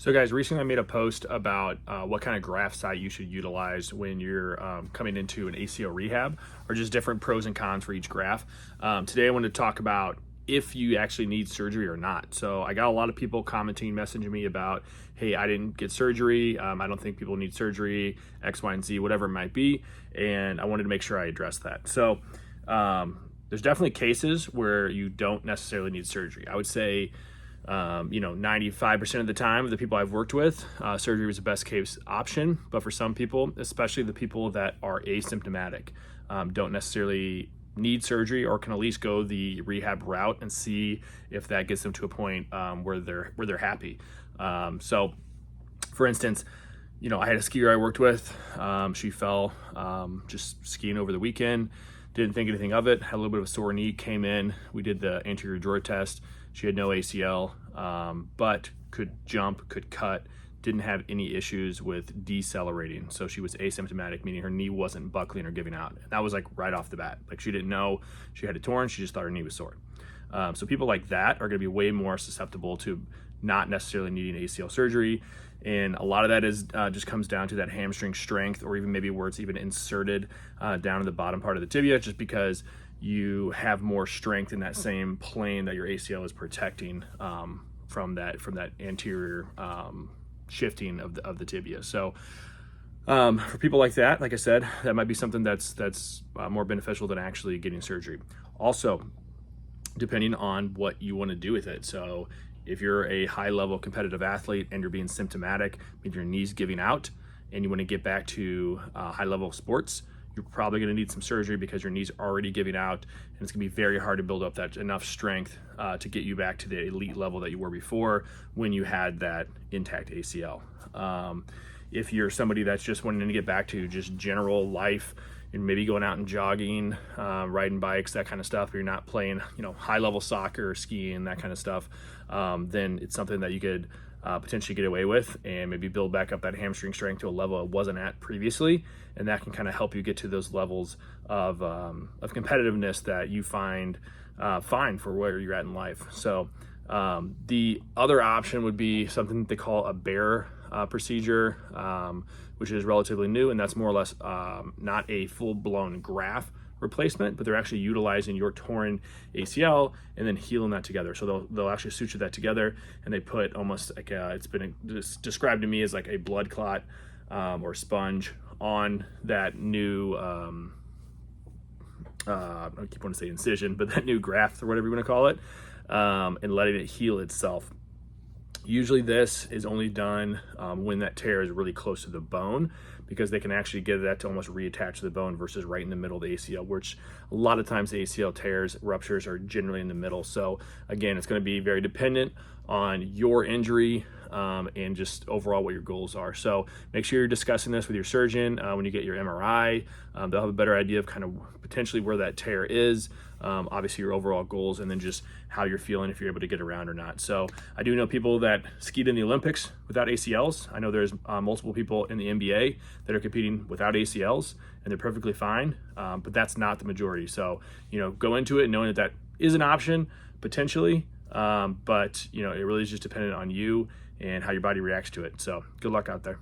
So guys, recently I made a post about what kind of graft site you should utilize when you're coming into an ACL rehab, or just different pros and cons for each graft. Today I wanted to talk about if you actually need surgery or not. So I got a lot of people commenting, messaging me about, hey, I didn't get surgery. I don't think people need surgery, X, Y, and Z, whatever it might be. And I wanted to make sure I address that. So there's definitely cases where you don't necessarily need surgery. I would say 95% of the time, the people I've worked with, surgery was the best case option. But for some people, especially the people that are asymptomatic, don't necessarily need surgery, or can at least go the rehab route and see if that gets them to a point where they're happy. So, for instance, I had a skier I worked with. She fell just skiing over the weekend. Didn't think anything of it. Had a little bit of a sore knee. Came in. We did the anterior drawer test. She had no ACL, but could jump, could cut, didn't have any issues with decelerating. So she was asymptomatic, meaning her knee wasn't buckling or giving out. And that was like right off the bat. Like, she didn't know she had it torn. She just thought her knee was sore. So people like that are going to be way more susceptible to not necessarily needing ACL surgery. And a lot of that is just comes down to that hamstring strength, or even maybe where it's even inserted down in the bottom part of the tibia, just because you have more strength in that same plane that your ACL is protecting from that anterior shifting of the tibia. So for people like that, like I said, that might be something that's more beneficial than actually getting surgery. Also, depending on what you want to do with it. So if you're a high-level competitive athlete and you're being symptomatic, maybe your knee's giving out, and you want to get back to high-level sports, you're probably going to need some surgery because your knee's already giving out, and it's going to be very hard to build up that enough strength to get you back to the elite level that you were before when you had that intact ACL. If you're somebody that's just wanting to get back to just general life, and maybe going out and jogging, riding bikes, that kind of stuff, or you're not playing, high-level soccer or skiing, that kind of stuff, then it's something that you could potentially get away with and maybe build back up that hamstring strength to a level it wasn't at previously, and that can kind of help you get to those levels of competitiveness that you find fine for where you're at in life. So the other option would be something they call a bear procedure, which is relatively new, and that's more or less not a full-blown graft replacement, but they're actually utilizing your torn ACL and then healing that together. So they'll actually suture that together, and they put almost like it's been described to me as like a blood clot or sponge on that new I keep wanting to say incision, but that new graft, or whatever you want to call it, and letting it heal itself. Usually this is only done when that tear is really close to the bone, because they can actually get that to almost reattach to the bone versus right in the middle of the ACL, which a lot of times the ACL tears, ruptures are generally in the middle. So again, it's going to be very dependent on your injury and just overall what your goals are. So make sure you're discussing this with your surgeon when you get your MRI. They'll have a better idea of kind of potentially where that tear is, obviously your overall goals, and then just how you're feeling, if you're able to get around or not. So I do know people that skied in the Olympics without ACLs. I know there's multiple people in the NBA that are competing without ACLs, and they're perfectly fine, but that's not the majority. So, go into it knowing that is an option potentially, but it really is just dependent on you and how your body reacts to it. So good luck out there.